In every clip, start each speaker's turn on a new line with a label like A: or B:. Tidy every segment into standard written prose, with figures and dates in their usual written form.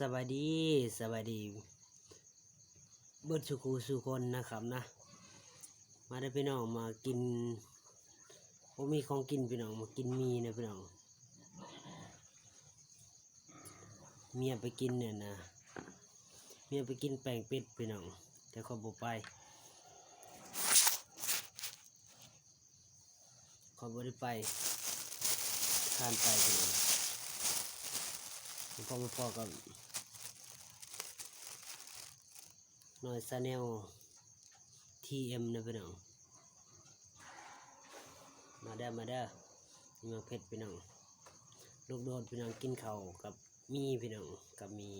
A: สวัสดีสวัสดีเบิดสุขูสุคนนะครับนะมาได้พี่น้องมากินผมมีของกินพี่น้องมากินมีนะพี่น้องเมียไปกินเนี่ยนะเมียไปกินแป้งเป็ดพี่น้องแต่เขาบอกไปเขาบ่ได้ไปทานไปพี่น้องพอมาพอกับหน่อยซาแนลTM นะพี่น้องมาเด้อมาเผ็ดพี่น้องลูกโดดพี่น้องกินข้าวกับมีพี่น้องกับมี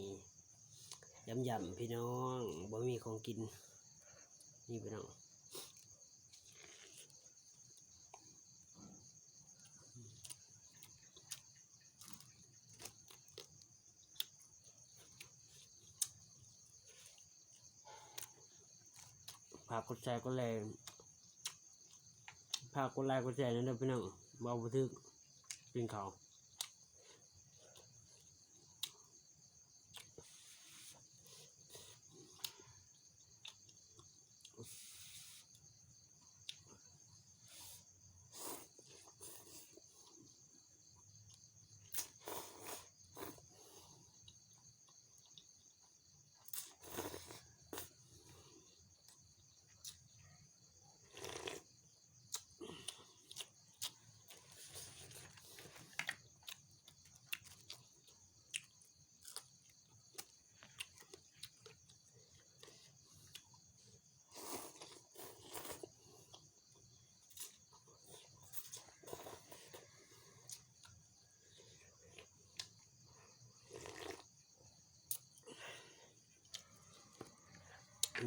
A: ยำพี่น้องบ่มีของกินนี่พี่น้องฝากกดแชร์กดไลค์ฝากกดไลค์กดแชร์นั่นเด้อพี่น้องเบาบ่ถึกกินข้าว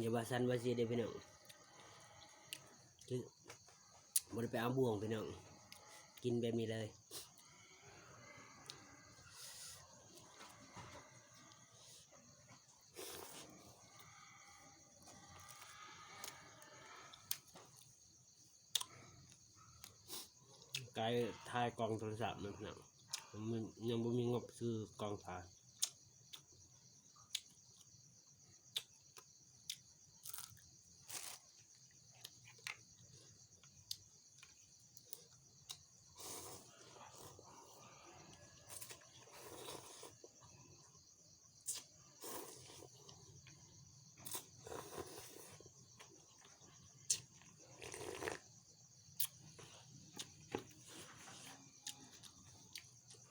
A: อย่าว่าสันว่าสิเด้อพี่น้องคือบ่ได้ไปเอาบ่วงพี่น้องกินแบบนี้เลยกายถ่ายกล้องโทรศัพท์นะพี่น้องมันยังบ่มีงบซื้อกล้องถ่าย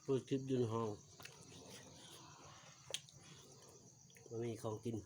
A: เปิดคลิปอยู่ในห้องบ่มีของกิน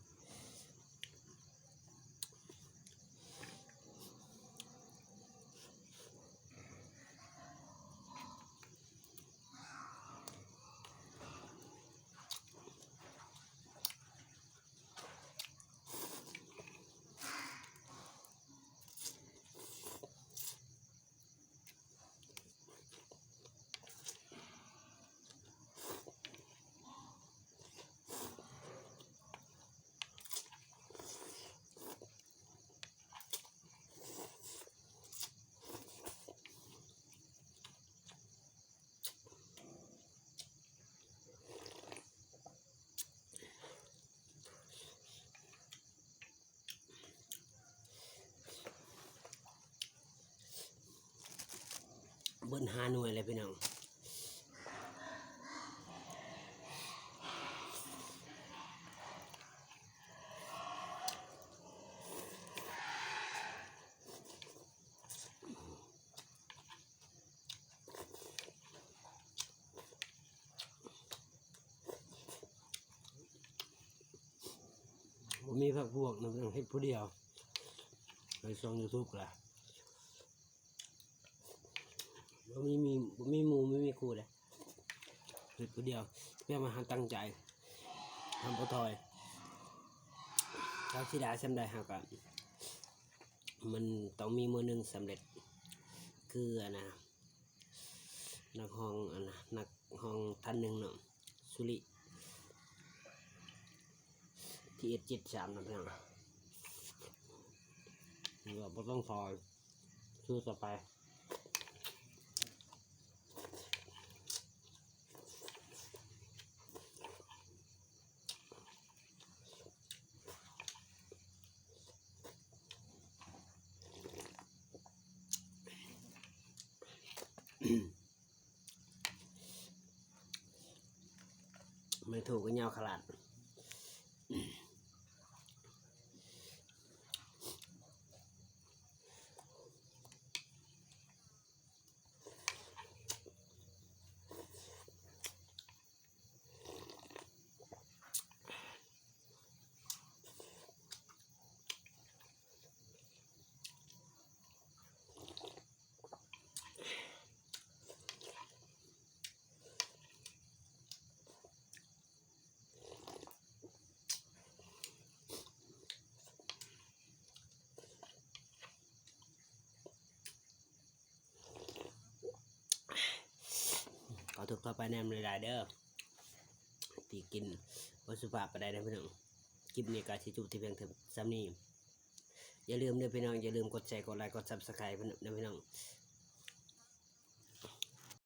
A: เบิ้ล5 หน่วยเลยพี่น้องผมมีพักพวกนะพี่น้องเฮ็ดผู้เดียวไปช่อง YouTube ล่ะบ่มีหมู่ไม่มีครูเลยเฮ็ดผู้เดียวเพื่อมาหาตั้งใจทำบ่ถอยเจ้าสิได้สำได้หากันมันต้องมีมือหนึ่งสำเร็จคือนักห้องนักห้องท่านหนึ่งเนาะสุริที่73นะพี่น้องเราบ่ต้องถอยสู้ต่อไป ไม่ถูกก็เงาขลาดขอถูกเข้าไปแนมเลยได้เด้อตีกินวัตถุภาพไปได้นะพี่น้องคลิปนี้ก็ชิจุที่เพียงเท่าซ้ำนี้อย่าลืมเด้อพี่น้องอย่าลืมกดแชร์กดไลค์กดซับสไครป์นะพี่น้อง